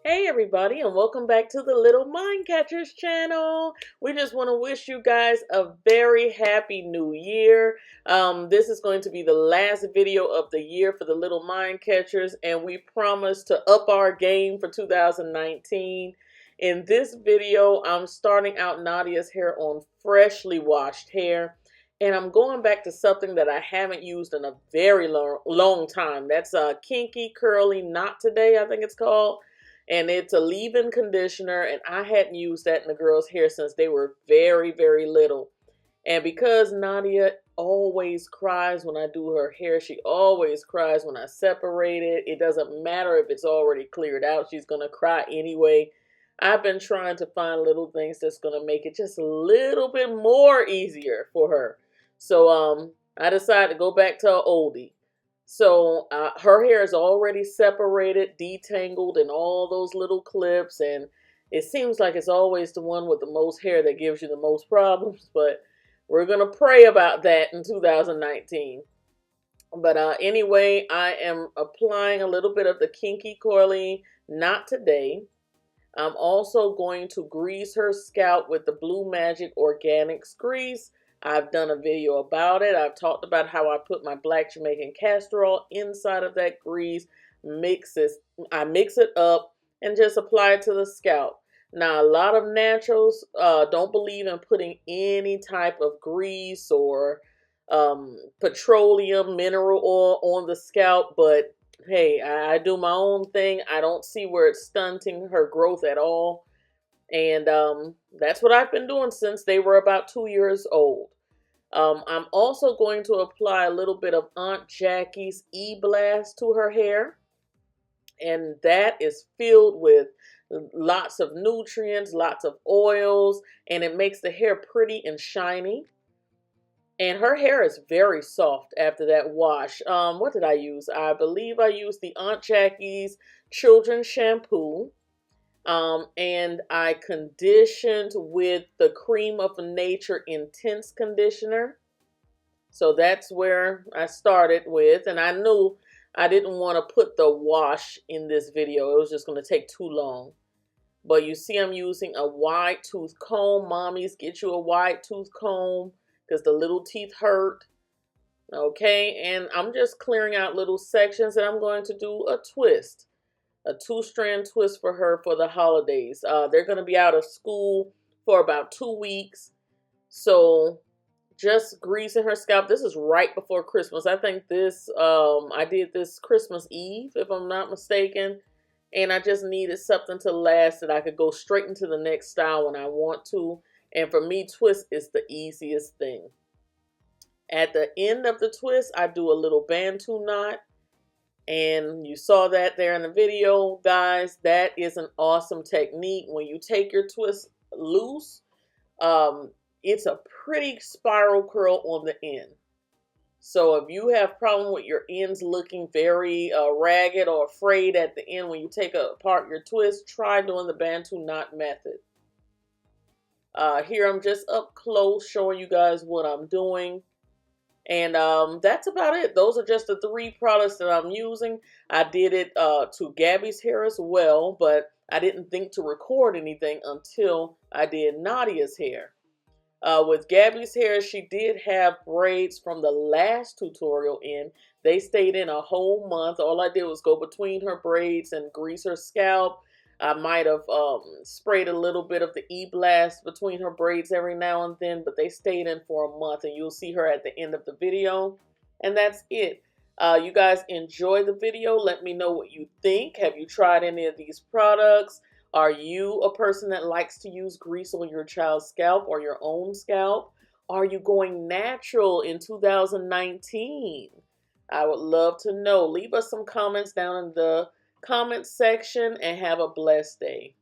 Hey everybody, and welcome back to the Little Mind Catchers channel. We just want to wish you guys a very happy new year. This is going to be the last video of the year for the Little Mind Catchers, and we promise to up our game for 2019. In this video, I'm starting out Nadia's hair on freshly washed hair, and I'm going back to something that I haven't used in a very long time. That's a Kinky Curly Not Today, I think it's called. And it's a leave-in conditioner, and I hadn't used that in the girls' hair since they were very, very little. And because Nadia always cries when I do her hair, she always cries when I separate it. It doesn't matter if it's already cleared out. She's going to cry anyway. I've been trying to find little things that's going to make it just a little bit more easier for her. So I decided to go back to an oldie. So her hair is already separated, detangled, and all those little clips. And it seems like it's always the one with the most hair that gives you the most problems. But we're going to pray about that in 2019. But anyway, I am applying a little bit of the Kinky Curly Not Today. I'm also going to grease her scalp with the Blue Magic Organics Grease. I've done a video about it. I've talked about how I put my black Jamaican castor oil inside of that grease, I mix it up and just apply it to the scalp. Now, a lot of naturals don't believe in putting any type of grease or petroleum, mineral oil on the scalp, but hey, I do my own thing. I don't see where it's stunting her growth at all. And that's what I've been doing since they were about 2 years old. I'm also going to apply a little bit of Aunt Jackie's E-Blast to her hair. And that is filled with lots of nutrients, lots of oils, and it makes the hair pretty and shiny. And her hair is very soft after that wash. What did I use? I believe I used the Aunt Jackie's Children's Shampoo. And I conditioned with the Cream of Nature Intense Conditioner. So that's where I started with. And I knew I didn't want to put the wash in this video. It was just going to take too long. But you see I'm using a wide tooth comb. Mommies, get you a wide tooth comb because the little teeth hurt. Okay, and I'm just clearing out little sections, and I'm going to do a twist. A two-strand twist for her for the holidays. They're going to be out of school for about 2 weeks. So just greasing her scalp. This is right before Christmas. I think this, I did this Christmas Eve, if I'm not mistaken. And I just needed something to last that I could go straight into the next style when I want to. And for me, twist is the easiest thing. At the end of the twist, I do a little Bantu knot. And you saw that there in the video, guys. That is an awesome technique. When you take your twist loose, it's a pretty spiral curl on the end. So if you have problem with your ends looking very ragged or frayed at the end when you take apart your twist, try doing the Bantu knot method. Here I'm just up close showing you guys what I'm doing. And that's about it. Those are just the 3 products that I'm using. I did it to Gabby's hair as well, but I didn't think to record anything until I did Nadia's hair. With Gabby's hair, she did have braids from the last tutorial in. They stayed in a whole month. All I did was go between her braids and grease her scalp. I might have sprayed a little bit of the E-Blast between her braids every now and then, but they stayed in for a month, and you'll see her at the end of the video. And that's it. You guys enjoy the video. Let me know what you think. Have you tried any of these products? Are you a person that likes to use grease on your child's scalp or your own scalp? Are you going natural in 2019? I would love to know. Leave us some comments down in the comment section and have a blessed day.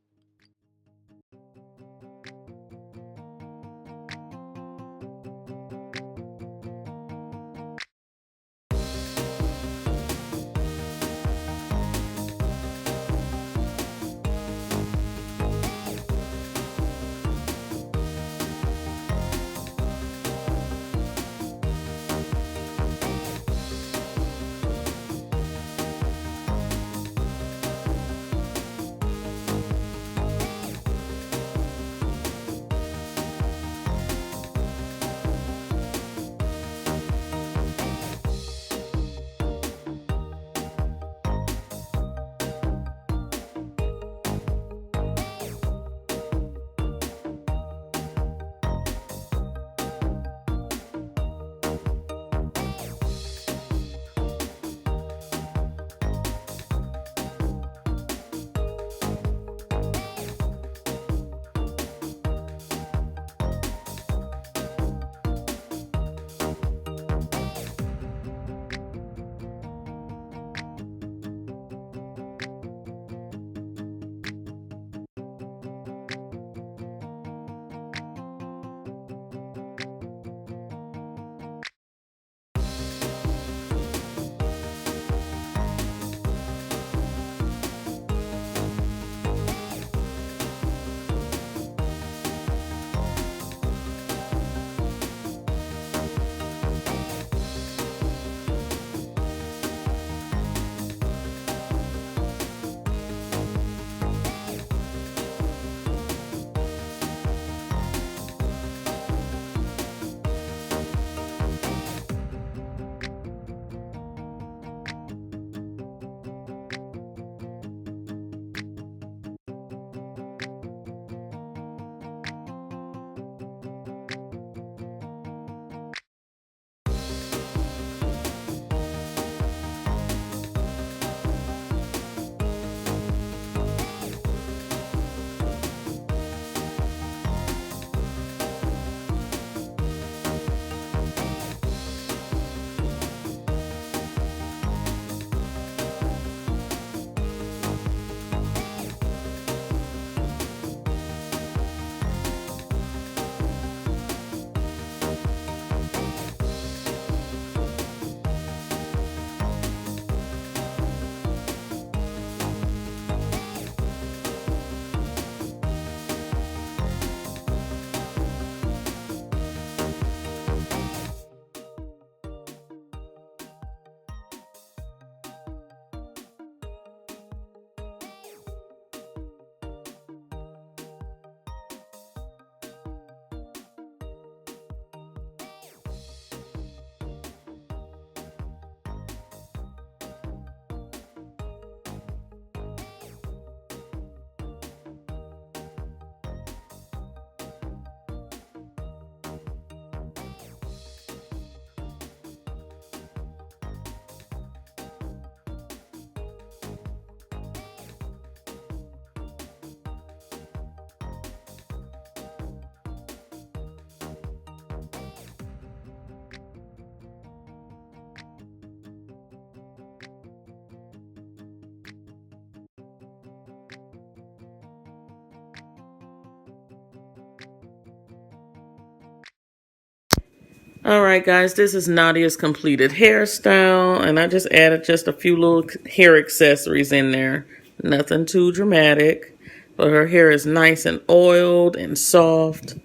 Alright guys, this is Nadia's completed hairstyle, and I just added just a few little hair accessories in there. Nothing too dramatic, but her hair is nice and oiled and soft.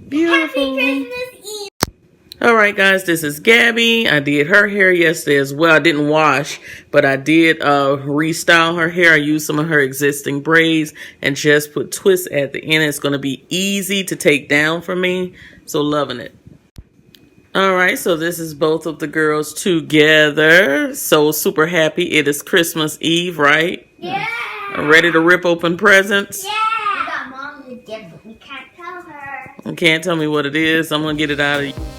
Beautiful. Happy Christmas Eve. Alright guys, this is Gabby. I did her hair yesterday as well. I didn't wash, but I did restyle her hair. I used some of her existing braids and just put twists at the end. It's going to be easy to take down for me, so loving it. Alright, so this is both of the girls together. So super happy. It is Christmas Eve, right? Yeah. Ready to rip open presents? Yeah. We got Mom a gift, but we can't tell her. You can't tell me what it is. I'm going to get it out of you.